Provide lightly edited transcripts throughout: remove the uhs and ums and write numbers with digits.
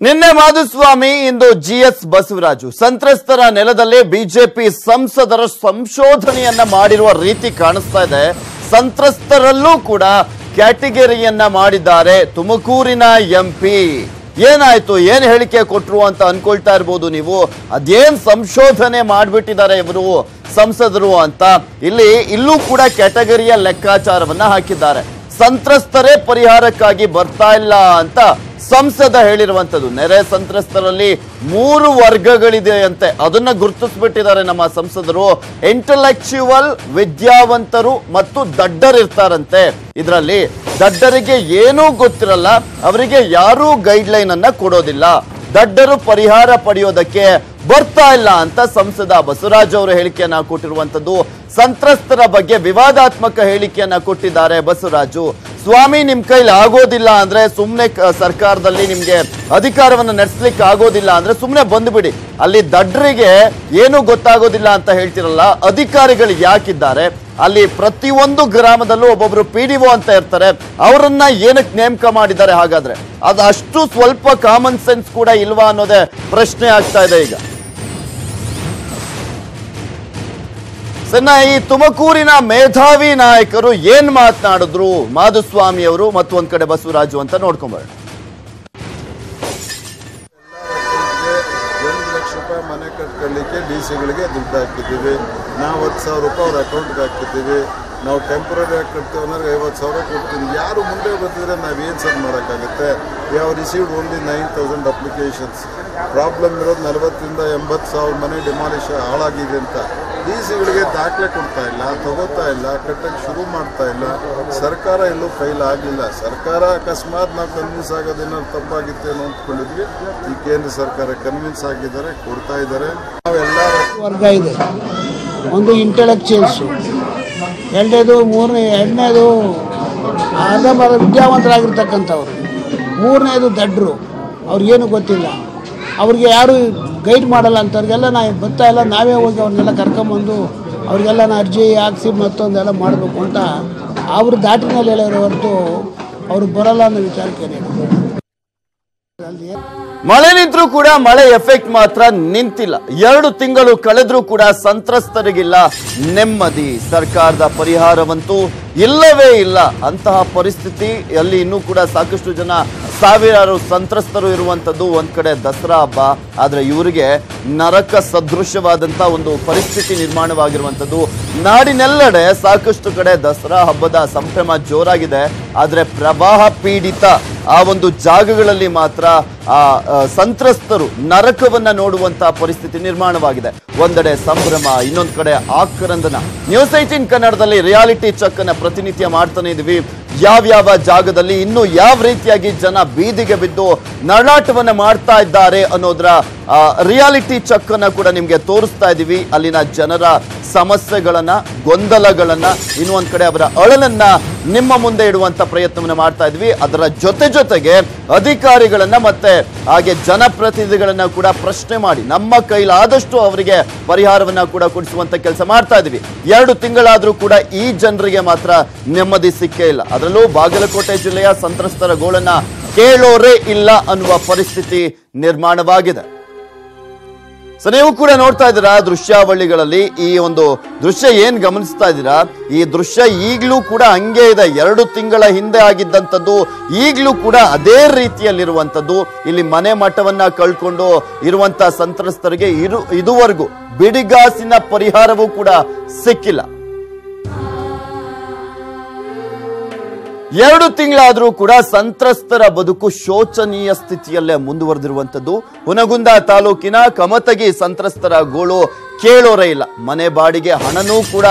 ನಿನ್ನೆ ಮಾಧುಸ್ವಾಮಿ ಇಂದು ಜಿಎಸ್ ಬಸವರಾಜು ಸಂತ್ರಸ್ತರ ನೆಲದಲ್ಲಿ ಬಿಜೆಪಿ ಸಂಸದರ ಸಂಶೋಧನೆಯನ್ನ ಮಾಡಿರುವ ರೀತಿ ಕಾಣಿಸ್ತಾ ಇದೆ. ಸಂತ್ರಸ್ತರಲ್ಲೂ ಕೂಡ ಕ್ಯಾಟಗರಿಯನ್ನ ಮಾಡಿದ್ದಾರೆ ತುಮಕೂರಿನ ಎಂಪಿ. ಏನಾಯ್ತು, ಏನ್ ಹೇಳಿಕೆ ಕೊಟ್ರು ಅಂತ ಅನ್ಕೊಳ್ತಾ ಇರಬಹುದು ನೀವು. ಅದೇನ್ ಸಂಶೋಧನೆ ಮಾಡ್ಬಿಟ್ಟಿದ್ದಾರೆ ಇವರು ಸಂಸದರು ಅಂತ ಇಲ್ಲೂ ಕೂಡ ಕ್ಯಾಟಗರಿಯ ಲೆಕ್ಕಾಚಾರವನ್ನ ಹಾಕಿದ್ದಾರೆ. ಸಂತ್ರಸ್ತರೇ ಪರಿಹಾರಕ್ಕಾಗಿ ಬರ್ತಾ ಇಲ್ಲ ಅಂತ ಸಂಸದ ಹೇಳಿರುವಂತದ್ದು. ನೆರೆ ಸಂತ್ರಸ್ತರಲ್ಲಿ 3 ವರ್ಗಗಳಿದೆ ಅಂತೆ, ಅದನ್ನ ಗುರುತಿಸ್ಬಿಟ್ಟಿದ್ದಾರೆ ನಮ್ಮ ಸಂಸದರು. ಇಂಟೆಲೆಕ್ಚುವಲ್, ವಿದ್ಯಾವಂತರು ಮತ್ತು ದಡ್ಡರಿರ್ತಾರಂತೆ. ಇದರಲ್ಲಿ ದಡ್ಡರಿಗೆ ಏನೂ ಗೊತ್ತಿರಲ್ಲ, ಅವರಿಗೆ ಯಾರೂ ಗೈಡ್ ಲೈನ್ ಅನ್ನ ಕೊಡೋದಿಲ್ಲ. ದಡ್ಡರು ಪರಿಹಾರ ಪಡೆಯೋದಕ್ಕೆ ಬರ್ತಾ ಇಲ್ಲ ಅಂತ ಸಂಸದ ಬಸವರಾಜ್ ಅವರು ಹೇಳಿಕೆಯನ್ನ ಕೊಟ್ಟಿರುವಂತದ್ದು. ಸಂತ್ರಸ್ತರ ಬಗ್ಗೆ ವಿವಾದಾತ್ಮಕ ಹೇಳಿಕೆಯನ್ನ ಕೊಟ್ಟಿದ್ದಾರೆ ಬಸವರಾಜು. ಸ್ವಾಮಿ ನಿಮ್ ಕೈಲಿ ಆಗೋದಿಲ್ಲ ಅಂದ್ರೆ ಸುಮ್ನೆ ಸರ್ಕಾರದಲ್ಲಿ ನಿಮ್ಗೆ ಅಧಿಕಾರವನ್ನು ನಡೆಸಲಿಕ್ಕೆ ಆಗೋದಿಲ್ಲ ಅಂದ್ರೆ ಸುಮ್ನೆ ಬಂದ್ಬಿಡಿ. ಅಲ್ಲಿ ದಡ್ಡರಿಗೆ ಏನು ಗೊತ್ತಾಗೋದಿಲ್ಲ ಅಂತ ಹೇಳ್ತಿರಲ್ಲ, ಅಧಿಕಾರಿಗಳು ಯಾಕಿದ್ದಾರೆ ಅಲ್ಲಿ? ಪ್ರತಿಯೊಂದು ಗ್ರಾಮದಲ್ಲೂ ಒಬ್ಬೊಬ್ರು PDO ಅಂತ ಇರ್ತಾರೆ, ಅವರನ್ನ ಏನಕ್ಕೆ ನೇಮಕ ಮಾಡಿದ್ದಾರೆ? ಹಾಗಾದ್ರೆ ಅದು ಅಷ್ಟು ಸ್ವಲ್ಪ ಕಾಮನ್ ಸೆನ್ಸ್ ಕೂಡ ಇಲ್ವಾ ಅನ್ನೋದೇ ಪ್ರಶ್ನೆ ಆಗ್ತಾ ಇದೆ ಈಗ. ಈ ತುಮಕೂರಿನ ಮೇಧಾವಿ ನಾಯಕರು ಏನ್ ಮಾತನಾಡಿದ್ರು ಮಾಧುಸ್ವಾಮಿ ಅವರು ಮತ್ತು ಒಂದ್ ಕಡೆ ಬಸವರಾಜು ಅಂತ ನೋಡ್ಕೊಂಬರೋಣ. 1 ಲಕ್ಷ ರೂಪಾಯಿ ಮನೆ ಕಟ್ಕೊಳ್ಳಿಕ್ಕೆ DC-ಗಳಿಗೆ ದುಡ್ಡು ಹಾಕಿದ್ದೀವಿ. ನಾವು 10,000 ರೂಪಾಯಿ ಅವ್ರ ಅಕೌಂಟ್ಗೆ ಹಾಕಿದ್ದೀವಿ. ನಾವು ಟೆಂಪ್ರರಿ ಆಗಿ ಕಟ್ತೀವಿ ಅನ್ನೋರಿಗೆ 50,000 ಕೊಡ್ತೀವಿ. ಯಾರು ಮುಂದೆ ಬಂದಿದ್ರೆ ನಾವೇನು ಸರ್ ಮಾಡೋಕ್ಕಾಗುತ್ತೆ? ಯಾವ ರಿಸೀವ್ಡ್ ಓನ್ಲಿ 9,000 ಅಪ್ಲಿಕೇಶನ್ಸ್. ಪ್ರಾಬ್ಲಮ್ ಇರೋದು 40,000 ರಿಂದ 80,000 ಮನೆ ಡಿಮಾಲಿಷ್ ಹಾಳಾಗಿದೆ ಅಂತ. DC-ಗಳಿಗೆ ದಾಖಲೆ ಕೊಡ್ತಾ ಇಲ್ಲ, ತಗೋತಾ ಇಲ್ಲ, ಕಟ್ಟಕ್ಕೆ ಶುರು ಮಾಡ್ತಾ ಇಲ್ಲ. ಸರ್ಕಾರ ಎಲ್ಲೂ ಫೈಲ್ ಆಗಲಿಲ್ಲ. ಸರ್ಕಾರ ಅಕಸ್ಮಾತ್ ನಾವು ಕನ್ವಿನ್ಸ್ ಆಗೋದೇನಾದ್ರು ತಪ್ಪಾಗಿತ್ತೇನೋ ಅಂದ್ಕೊಂಡಿದ್ವಿ. ಈ ಕೇಂದ್ರ ಸರ್ಕಾರ ಕನ್ವಿನ್ಸ್ ಆಗಿದ್ದಾರೆ, ಕೊಡ್ತಾ ಇದ್ದಾರೆ. ನಾವೆಲ್ಲ ವರ್ಗ ಇದೆ. ಒಂದು ಇಂಟೆಲೆಕ್ಚುಯಲ್ಸು, ಎರಡನೇದು ಅರ್ಧಂಬರ್ಧ ವಿದ್ಯಾವಂತರಾಗಿರ್ತಕ್ಕಂಥವ್ರು, 3ನೇದು ದಡ್ಡರು, ಅವ್ರಿಗೇನು ಗೊತ್ತಿಲ್ಲ, ಅವ್ರಿಗೆ ಯಾರು ಗೈಡ್ ಮಾಡಲ್ಲ ಅಂಥವ್ರಿಗೆಲ್ಲ ನಾವು ಬರ್ತಾ ಇಲ್ಲ, ನಾವೇ ಹೋಗಿ ಅವ್ರನ್ನೆಲ್ಲ ಕರ್ಕೊಂಬಂದು ಅವ್ರಿಗೆಲ್ಲ ಅರ್ಜಿ ಹಾಕ್ಸಿ ಮತ್ತೊಂದೆಲ್ಲ ಮಾಡಬೇಕು ಅಂತ ಅವ್ರ ದಾಟಿನಲ್ಲಿ ಹೇಳಿರೋ ಹೊರತು ಅವ್ರು ಬರಲ್ಲ ಅನ್ನೋ ವಿಚಾರಕ್ಕೆ. ಮಳೆ ನಿಂತರೂ ಕೂಡ ಮಳೆ ಎಫೆಕ್ಟ್ ಮಾತ್ರ ನಿಂತಿಲ್ಲ. 2 ತಿಂಗಳು ಕಳೆದ್ರೂ ಕೂಡ ಸಂತ್ರಸ್ತರಿಗಿಲ್ಲ ನೆಮ್ಮದಿ. ಸರ್ಕಾರದ ಪರಿಹಾರವಂತೂ ಇಲ್ಲವೇ ಇಲ್ಲ. ಅಂತಹ ಪರಿಸ್ಥಿತಿ ಅಲ್ಲಿ ಇನ್ನೂ ಕೂಡ ಸಾಕಷ್ಟು ಜನ, ಸಾವಿರಾರು ಸಂತ್ರಸ್ತರು ಇರುವಂತದ್ದು. ಒಂದ್ ಕಡೆ ದಸರಾ ಹಬ್ಬ, ಆದ್ರೆ ಇವರಿಗೆ ನರಕ ಸದೃಶವಾದಂತ ಒಂದು ಪರಿಸ್ಥಿತಿ ನಿರ್ಮಾಣವಾಗಿರುವಂತದ್ದು. ನಾಡಿನೆಲ್ಲೆಡೆ ಸಾಕಷ್ಟು ಕಡೆ ದಸರಾ ಹಬ್ಬದ ಸಂಭ್ರಮ ಜೋರಾಗಿದೆ, ಆದ್ರೆ ಪ್ರವಾಹ ಪೀಡಿತ ಆ ಒಂದು ಜಾಗಗಳಲ್ಲಿ ಮಾತ್ರ ಆ ಸಂತ್ರಸ್ತರು ನರಕವನ್ನ ನೋಡುವಂತಹ ಪರಿಸ್ಥಿತಿ ನಿರ್ಮಾಣವಾಗಿದೆ. ಒಂದೆಡೆ ಸಂಭ್ರಮ, ಇನ್ನೊಂದ್ ಕಡೆ ಆಕ್ರಂದನ. ನ್ಯೂಸ್ 18 ಕನ್ನಡದಲ್ಲಿ ರಿಯಾಲಿಟಿ ಚೆಕ್ ಅನ್ನ ಪ್ರತಿನಿತ್ಯ ಮಾಡ್ತಾನೆ ಇದೀವಿ. ಯಾವ್ಯಾವ ಜಾಗದಲ್ಲಿ ಇನ್ನು ಯಾವ ರೀತಿಯಾಗಿ ಜನ ಬೀದಿಗೆ ಬಿದ್ದು ನರಳಾಟವನ್ನ ಮಾಡ್ತಾ ಇದ್ದಾರೆ ಅನ್ನೋದ್ರ ರಿಯಾಲಿಟಿ ಚೆಕ್ ಅನ್ನ ಕೂಡ ನಿಮ್ಗೆ ತೋರಿಸ್ತಾ ಇದೀವಿ. ಅಲ್ಲಿನ ಜನರ ಸಮಸ್ಯೆಗಳನ್ನ, ಗೊಂದಲಗಳನ್ನ, ಇನ್ನೊಂದ್ ಕಡೆ ಅವರ ಅಳಲನ್ನ ನಿಮ್ಮ ಮುಂದೆ ಇಡುವಂತ ಪ್ರಯತ್ನವನ್ನ ಮಾಡ್ತಾ ಇದ್ವಿ. ಅದರ ಜೊತೆಗೆ ಅಧಿಕಾರಿಗಳನ್ನ ಮತ್ತೆ ಹಾಗೆ ಜನಪ್ರತಿನಿಧಿಗಳನ್ನ ಕೂಡ ಪ್ರಶ್ನೆ ಮಾಡಿ ನಮ್ಮ ಕೈಲಾದಷ್ಟು ಅವರಿಗೆ ಪರಿಹಾರವನ್ನ ಕೂಡ ಕೊಡಿಸುವಂತ ಕೆಲಸ ಮಾಡ್ತಾ ಇದೀವಿ. 2 ತಿಂಗಳಾದ್ರೂ ಕೂಡ ಈ ಜನರಿಗೆ ಮಾತ್ರ ನೆಮ್ಮದಿ ಸಿಕ್ಕೇ ಇಲ್ಲ. ಅದರಲ್ಲೂ ಬಾಗಲಕೋಟೆ ಜಿಲ್ಲೆಯ ಸಂತ್ರಸ್ತರ ಗೋಳನ್ನ ಕೇಳೋರೇ ಇಲ್ಲ ಅನ್ನುವ ಪರಿಸ್ಥಿತಿ ನಿರ್ಮಾಣವಾಗಿದೆ. ಸೊ ನೀವು ಕೂಡ ನೋಡ್ತಾ ಇದ್ದೀರಾ ದೃಶ್ಯಾವಳಿಗಳಲ್ಲಿ. ಈ ಒಂದು ದೃಶ್ಯ ಏನ್ ಗಮನಿಸ್ತಾ ಇದ್ದೀರಾ, ಈ ದೃಶ್ಯ ಈಗಲೂ ಕೂಡ ಹಂಗೆ ಇದೆ. 2 ತಿಂಗಳ ಹಿಂದೆ ಆಗಿದ್ದಂಥದ್ದು ಈಗಲೂ ಕೂಡ ಅದೇ ರೀತಿಯಲ್ಲಿರುವಂಥದ್ದು. ಇಲ್ಲಿ ಮನೆ ಮಠವನ್ನ ಕಳ್ಕೊಂಡು ಇರುವಂತ ಸಂತ್ರಸ್ತರಿಗೆ ಇದುವರೆಗೂ ಬಿಡಿಗಾಸಿನ ಪರಿಹಾರವೂ ಕೂಡ ಸಿಕ್ಕಿಲ್ಲ. 2 ತಿಂಗಳಾದ್ರೂ ಕೂಡ ಸಂತ್ರಸ್ತರ ಬದುಕು ಶೋಚನೀಯ ಸ್ಥಿತಿಯಲ್ಲೇ ಮುಂದುವರೆದಿರುವಂತದ್ದು. ಹುನಗುಂದ ತಾಲೂಕಿನ ಕಮತಗಿ ಸಂತ್ರಸ್ತರ ಗೋಳು ಕೇಳೋರೇ ಇಲ್ಲ. ಮನೆ ಬಾಡಿಗೆ ಹಣನೂ ಕೂಡ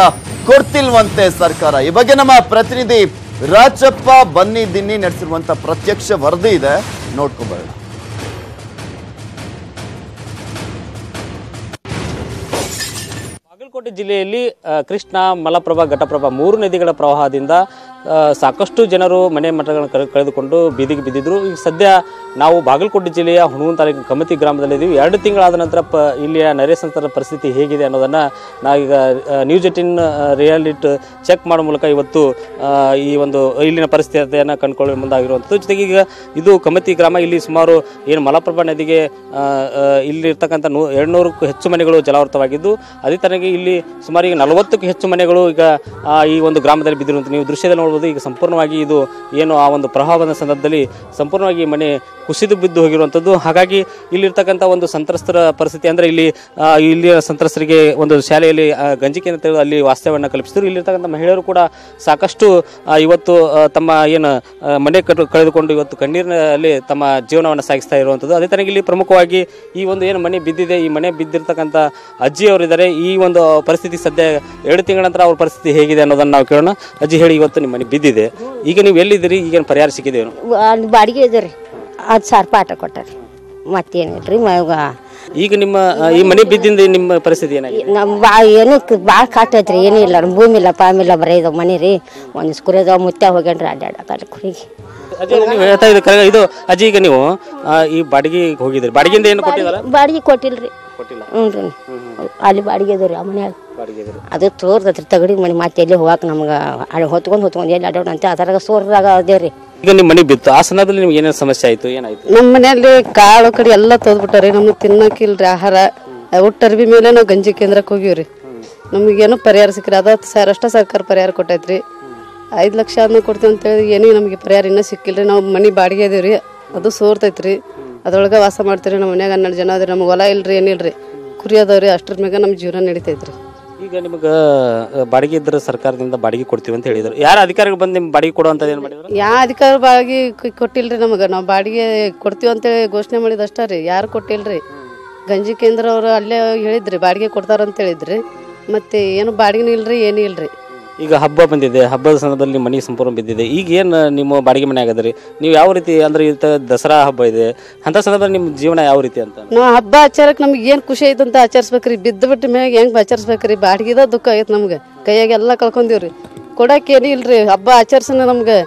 ಕೊಡ್ತಿಲ್ವಂತೆ ಸರ್ಕಾರ. ಈ ಬಗ್ಗೆ ನಮ್ಮ ಪ್ರತಿನಿಧಿ ರಾಚಪ್ಪ ಬನ್ನಿ ದಿನ್ನಿ ನಡೆಸಿರುವಂತ ಪ್ರತ್ಯಕ್ಷ ವರದಿ ಇದೆ, ನೋಡ್ಕೊಂಡ್ಬರೋಣ. ಬಾಗಲಕೋಟೆ ಜಿಲ್ಲೆಯಲ್ಲಿ ಕೃಷ್ಣ, ಮಲಪ್ರಭಾ, ಘಟಪ್ರಭಾ 3 ನದಿಗಳ ಪ್ರವಾಹದಿಂದ ಸಾಕಷ್ಟು ಜನರು ಮನೆ ಮಠಗಳನ್ನು ಕಳೆದುಕೊಂಡು ಬೀದಿಗೆ ಬಿದ್ದಿದ್ರು. ಈಗ ಸದ್ಯ ನಾವು ಬಾಗಲಕೋಟೆ ಜಿಲ್ಲೆಯ ಹುಣಗುಂದ ತಾಲೂಕಿನ ಕಮತಿ ಗ್ರಾಮದಲ್ಲಿದ್ದೀವಿ. 2 ತಿಂಗಳಾದ ನಂತರ ಇಲ್ಲಿಯ ನೆರೆ ಸಂತ್ರಸ್ತರ ಪರಿಸ್ಥಿತಿ ಹೇಗಿದೆ ಅನ್ನೋದನ್ನು ನಾವೀಗ ನ್ಯೂಸ್ 18 ರಿಯಾಲಿಟಿ ಚೆಕ್ ಮಾಡೋ ಮೂಲಕ ಇವತ್ತು ಈ ಒಂದು ಇಲ್ಲಿನ ಪರಿಸ್ಥಿತಿಯನ್ನು ಕಂಡುಕೊಳ್ಳಲು ಮುಂದಾಗಿರುವಂಥದ್ದು. ಜೊತೆಗೆ ಈಗ ಇದು ಕಮತಿ ಗ್ರಾಮ, ಇಲ್ಲಿ ಸುಮಾರು ಏನು ಮಲಪ್ರಭಾ ನದಿಗೆ ಇಲ್ಲಿರ್ತಕ್ಕಂಥ 200ಕ್ಕೂ ಹೆಚ್ಚು ಮನೆಗಳು ಜಲಾವೃತವಾಗಿದ್ದು, ಅದೇ ತರನಾಗಿ ಇಲ್ಲಿ ಸುಮಾರು ಈಗ 40ಕ್ಕೂ ಹೆಚ್ಚು ಮನೆಗಳು ಈಗ ಈ ಒಂದು ಗ್ರಾಮದಲ್ಲಿ ಬಿದ್ದಿರುವಂಥ ನೀವು ದೃಶ್ಯದಲ್ಲಿ ನೋಡ್ಬೋದು. ಈಗ ಸಂಪೂರ್ಣವಾಗಿ ಇದು ಏನು ಆ ಒಂದು ಪ್ರವಾಹದ ಸಂದರ್ಭದಲ್ಲಿ ಸಂಪೂರ್ಣವಾಗಿ ಮನೆ ಕುಸಿದು ಬಿದ್ದು ಹೋಗಿರುವಂಥದ್ದು. ಹಾಗಾಗಿ ಇಲ್ಲಿರ್ತಕ್ಕಂಥ ಒಂದು ಸಂತ್ರಸ್ತರ ಪರಿಸ್ಥಿತಿ ಅಂದರೆ ಇಲ್ಲಿಯ ಸಂತ್ರಸ್ತರಿಗೆ ಒಂದು ಶಾಲೆಯಲ್ಲಿ ಗಂಜಿಕೆ ಅಂತ ಅಲ್ಲಿ ವಾಸ್ತವ್ಯವನ್ನು ಕಲ್ಪಿಸಿದ್ರು. ಇಲ್ಲಿರ್ತಕ್ಕಂಥ ಮಹಿಳೆಯರು ಕೂಡ ಸಾಕಷ್ಟು ಇವತ್ತು ತಮ್ಮ ಏನು ಮನೆ ಕಳೆದುಕೊಂಡು ಇವತ್ತು ಕಣ್ಣೀರಿನಲ್ಲಿ ತಮ್ಮ ಜೀವನವನ್ನು ಸಾಗಿಸ್ತಾ ಇರುವಂಥದ್ದು. ಅದೇ ತನಕ ಇಲ್ಲಿ ಪ್ರಮುಖವಾಗಿ ಈ ಒಂದು ಏನು ಮನೆ ಬಿದ್ದಿದೆ, ಈ ಮನೆ ಬಿದ್ದಿರ್ತಕ್ಕಂಥ ಅಜ್ಜಿಯವರಿದ್ದಾರೆ. ಈ ಒಂದು ಪರಿಸ್ಥಿತಿ ಸದ್ಯ 2 ತಿಂಗಳ ನಂತರ ಅವ್ರ ಪರಿಸ್ಥಿತಿ ಹೇಗಿದೆ ಅನ್ನೋದನ್ನು ನಾವು ಕೇಳೋಣ. ಅಜ್ಜಿ ಹೇಳಿ, ಇವತ್ತು ನಿಮ್ಮ ಮನೆ ಬಿದ್ದಿದೆ, ಈಗ ನೀವು ಎಲ್ಲಿದ್ದೀರಿ, ಈಗೇನು ಪರಿಹಾರ ಸಿಕ್ಕಿದೆ? ಬಾಡಿಗೆ ಇದೆ ರೀ, 10,000 ರೂಪಾಯಿ ಆಟ ಕೊಟ್ಟಾರಿ, ಮತ್ತೇನಿಲ್ರಿ. ಈಗ ನಿಮ್ಮ ಈ ಮನೆ ಬಿದ್ದಿಂದ ನಿಮ್ಮ ಪರಿಸ್ಥಿತಿ ಏನಾಗಿದೆ? ನಮ್ಮ ಏನು ಭಾಳ ಕಾಟ ಐತ್ರಿ, ಏನಿಲ್ಲ ಭೂಮಿ ಇಲ್ಲ ಪಾಮಿಲ್ಲ, ಬರೀ ಇದಾವ ಮನೆ ರೀ. ಒಂದು ಕುರಿದವ ಮುತ್ಯ ಹೋಗ್ಯಾನ್ರಿ ಅಡ್ಡಾಡಕ್ಕೆ ಕುರಿಗೆ. ಅಜ್ಜಿ ನೀವು ಹೇಳ್ತಾ ಇದ್ದೀರಿ ಇದು ಅಜ್ಜಿ, ಈಗ ನೀವು ಈ ಬಾಡಿಗೆ ಹೋಗಿದ್ರಿ, ಬಾಡಿಗೆಯಿಂದ ಏನು ಕೊಟ್ಟಿದಾರ? ಬಾಡಿಗೆ ಕೊಟ್ಟಿಲ್ರಿ. ಹ್ಞೂ ರೀ, ಅಲ್ಲಿ ಬಾಡಿಗೆ ಅದ ರೀ ಆ ಮನ್ಯಾಗ. ಅದು ತೋರ್ದತ್ರಿ ತಗಡಿ ಮನೆ, ಮತ್ತೆ ಎಲ್ಲಿ ಹೋಗಕ್ಕೆ ನಮ್ಗೆ ಹೊತ್ಕೊಂಡು ಎಲ್ಲಿ ಅಡ್ಡಾಡ ಅಂತ ಅದ್ರಾಗ ಸೋರ್ದಾಗ ಅದೇವ್ರಿ. ಈಗ ನಿಮ್ಮ ಮನೆ ಬಿತ್ತು, ಆ ಸಂದರ್ಭದಲ್ಲಿ ನಿಮ್ಗೆ ಏನೇನು ಸಮಸ್ಯೆ ಆಯ್ತು, ಏನಾಯ್ತು? ನಮ್ಮ ಮನೆಯಲ್ಲಿ ಕಾಳು ಕಡಿ ಎಲ್ಲ ತೆಗೆದ್ಬಿಟ್ಟಾರಿ, ನಮ್ಗೆ ತಿನ್ನಕ್ಕಿಲ್ರಿ ಆಹಾರ. ಒಟ್ಟು ಅರ್ಬಿ ಮೇಲೆ ನಾವು ಗಂಜಿ ಕೇಂದ್ರಕ್ಕೆ ಹೋಗಿವ್ರಿ. ನಮಗೇನು ಪರಿಹಾರ ಸಿಕ್ಕ್ರಿ, 10,000 ಅಷ್ಟ ಸರ್ಕಾರ ಪರಿಹಾರ ಕೊಟ್ಟೈತ್ರಿ. 5 ಲಕ್ಷ ಆದ್ಮೇಲೆ ಕೊಡ್ತೀವಿ ಅಂತೇಳಿ ಏನಿಗೆ ನಮಗೆ ಪರಿಹಾರ ಇನ್ನೂ ಸಿಕ್ಕಿಲ್ರಿ. ನಾವು ಮನೆ ಬಾಡಿಗೆ ಇದೀವ್ರಿ, ಅದು ಸೋರ್ತೈತ್ರಿ. ಅದ್ರೊಳಗೆ ವಾಸ ಮಾಡ್ತೀವಿ. ನಮ್ಮ ಮನ್ಯಾಗ 12 ಜನ ಅದ್ರಿ, ನಮ್ಗೆ ಹೊಲ ಇಲ್ರಿ, ಏನಿಲ್ರಿ, ಕುರಿ ಅದಾವ್ರಿ. ಅಷ್ಟ್ರ ಮ್ಯಾಗ ನಮ್ಮ ಜೀವನ ನಡೀತೈತ್ರಿ. ಈಗ ನಿಮ್ಗೆ ಬಾಡಿಗೆ ಇದ್ರೆ ಸರ್ಕಾರದಿಂದ ಬಾಡಿಗೆ ಕೊಡ್ತೀವಿ ಅಂತ ಹೇಳಿದ್ರು, ಯಾರು ಅಧಿಕಾರಿಗೆ ಬಂದು ನಿಮ್ಗೆ ಬಾಡಿಗೆ ಕೊಡುವಂಥದ್ದು ಏನು ಮಾಡಿದ್ರು? ಯಾವ ಅಧಿಕಾರ ಬಾಡಿಗೆ ಕೊಟ್ಟಿಲ್ರಿ ನಮಗೆ. ನಾವು ಬಾಡಿಗೆ ಕೊಡ್ತೀವಿ ಅಂತೇಳಿ ಘೋಷಣೆ ಮಾಡಿದ ಅಷ್ಟೇ ರೀ, ಯಾರು ಕೊಟ್ಟಿಲ್ರಿ. ಗಂಜಿ ಕೇಂದ್ರ ಅವರು ಅಲ್ಲೇ ಹೇಳಿದ್ರಿ ಬಾಡಿಗೆ ಕೊಡ್ತಾರಂತ ಹೇಳಿದ್ರಿ, ಮತ್ತೆ ಏನು ಬಾಡಿಗೆನೂ ಇಲ್ರಿ, ಏನೂ ಇಲ್ರಿ. ಈಗ ಹಬ್ಬ ಬಂದಿದೆ, ಹಬ್ಬದ ಸಂದರ್ಭದಲ್ಲಿ ನಿಮ್ಮ ಮನೆ ಸಂಪೂರ್ಣ ಬಿದ್ದಿದೆ. ಈಗ ಏನು ನಿಮ್ಮ ಬಾಡಿಗೆ ಮನೆ ಆಗದ್ರಿ, ನೀವು ಯಾವ ರೀತಿ ಅಂದ್ರೆ ದಸರಾ ಹಬ್ಬ ಇದೆ ಅಂತ ಸಂದರ್ಭದಲ್ಲಿ ನಿಮ್ಮ ಜೀವನ ಯಾವ ರೀತಿ ಅಂತ? ನಾವು ಹಬ್ಬ ಆಚಾರಕ್ಕೆ ನಮ್ಗೆ ಏನು ಖುಷಿ ಐತೆ ಅಂತ ಆಚರಿಸ್ಬೇಕ್ರಿ. ಬಿದ್ದು ಬಿಟ್ಟು ಮ್ಯಾಗ ಹೆಂಗೆ ಆಚರಿಸ್ಬೇಕ್ರಿ? ಬಾಡಿಗೆದ ದುಃಖ ಆಗೈತೆ ನಮ್ಗೆ, ಕೈಯಾಗ ಎಲ್ಲ ಕಳ್ಕೊಂಡಿವ್ರಿ. ಕೊಡಕ್ಕೆ ಏನೂ ಇಲ್ರಿ, ಹಬ್ಬ ಆಚರಿಸೋಣ ನಮ್ಗೆ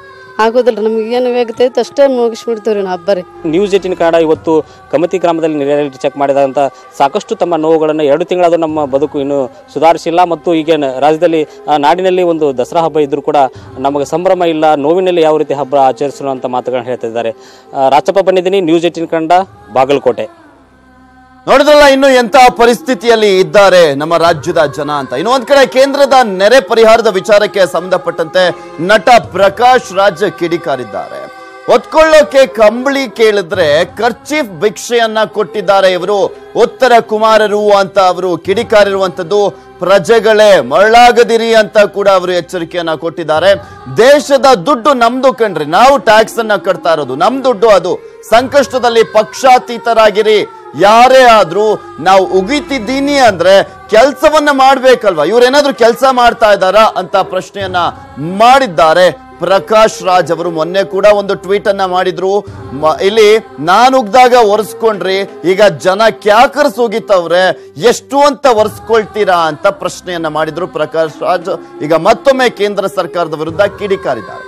ಆಗೋದಿಲ್ರಿ. ನಮ್ಗೆ ಏನು ವೇಗತೈತೆ ಅಷ್ಟೇ ಮುಗಿಸ್ಬಿಡ್ತೀವ್ರಿ ನಾವು ಹಬ್ಬ ರೀ. ನ್ಯೂಸ್ 18 ಕನ್ನಡ ಇವತ್ತು ಕಮತಿ ಗ್ರಾಮದಲ್ಲಿ ರಿಯಾಲಿಟಿ ಚೆಕ್ ಮಾಡಿದಂಥ ಸಾಕಷ್ಟು ತಮ್ಮ ನೋವುಗಳನ್ನು 2 ತಿಂಗಳಾದರೂ ನಮ್ಮ ಬದುಕು ಇನ್ನೂ ಸುಧಾರಿಸಿಲ್ಲ. ಮತ್ತು ಈಗ ರಾಜ್ಯದಲ್ಲಿ ನಾಡಿನಲ್ಲಿ ಒಂದು ದಸರಾ ಹಬ್ಬ ಇದ್ರೂ ಕೂಡ ನಮಗೆ ಸಂಭ್ರಮ ಇಲ್ಲ, ನೋವಿನಲ್ಲಿ ಯಾವ ರೀತಿ ಹಬ್ಬ ಆಚರಿಸೋಣ ಅಂತ ಮಾತುಗಳನ್ನು ಹೇಳ್ತಾ ಇದ್ದಾರೆ. ರಾಚಪ್ಪ ಬಂದಿದ್ದೀನಿ, ನ್ಯೂಸ್ 18 ಕನ್ನಡ, ಬಾಗಲಕೋಟೆ. ನೋಡಿದ್ರಲ್ಲ ಇನ್ನು ಎಂತಹ ಪರಿಸ್ಥಿತಿಯಲ್ಲಿ ಇದ್ದಾರೆ ನಮ್ಮ ರಾಜ್ಯದ ಜನ ಅಂತ. ಇನ್ನೊಂದ್ ಕಡೆ ಕೇಂದ್ರದ ನೆರೆ ಪರಿಹಾರದ ವಿಚಾರಕ್ಕೆ ಸಂಬಂಧಪಟ್ಟಂತೆ ನಟ ಪ್ರಕಾಶ್ ರಾಜ್ ಕಿಡಿಕಾರಿದ್ದಾರೆ. ಹೊತ್ಕೊಳ್ಳೋಕೆ ಕಂಬಳಿ ಕೇಳಿದ್ರೆ ಕರ್ಚೀಫ್ ಭಿಕ್ಷೆಯನ್ನ ಕೊಟ್ಟಿದ್ದಾರೆ ಇವರು. ಉತ್ತರ ಕುಮಾರರು ಅಂತ ಅವರು ಕಿಡಿಕಾರಿರುವಂತದ್ದು. ಪ್ರಜೆಗಳೇ ಮರಳಾಗದಿರಿ ಅಂತ ಕೂಡ ಅವರು ಎಚ್ಚರಿಕೆಯನ್ನ ಕೊಟ್ಟಿದ್ದಾರೆ. ದೇಶದ ದುಡ್ಡು ನಮ್ದು ಕಣ್ರಿ, ನಾವು ಟ್ಯಾಕ್ಸ್ ಅನ್ನ ಕಟ್ತಾ ಇರೋದು, ನಮ್ ದುಡ್ಡು ಅದು. ಸಂಕಷ್ಟದಲ್ಲಿ ಪಕ್ಷಾತೀತರಾಗಿರಿ, ಯಾರೇ ಆದ್ರೂ ನಾವು ಉಗಿತಿದ್ದೀನಿ ಅಂದ್ರೆ ಕೆಲಸವನ್ನ ಮಾಡ್ಬೇಕಲ್ವಾ. ಇವ್ರೇನಾದ್ರೂ ಕೆಲಸ ಮಾಡ್ತಾ ಇದ್ದಾರಾ ಅಂತ ಪ್ರಶ್ನೆಯನ್ನ ಮಾಡಿದ್ದಾರೆ ಪ್ರಕಾಶ್ ರಾಜ್ ಅವರು. ಮೊನ್ನೆ ಕೂಡ ಒಂದು ಟ್ವೀಟ್ ಅನ್ನ ಮಾಡಿದ್ರು, ಇಲ್ಲಿ ನಾನು ಉಗ್ದಾಗ ಒರೆಸ್ಕೊಂಡ್ರಿ, ಈಗ ಜನ ಕ್ಯಾಕರ್ಸ್ ಹೋಗಿತ್ತವ್ರೆ, ಎಷ್ಟು ಅಂತ ಒರೆಸ್ಕೊಳ್ತೀರಾ ಅಂತ ಪ್ರಶ್ನೆಯನ್ನ ಮಾಡಿದ್ರು ಪ್ರಕಾಶ್ ರಾಜ್. ಈಗ ಮತ್ತೊಮ್ಮೆ ಕೇಂದ್ರ ಸರ್ಕಾರದ ವಿರುದ್ಧ ಕಿಡಿಕಾರಿದ್ದಾರೆ.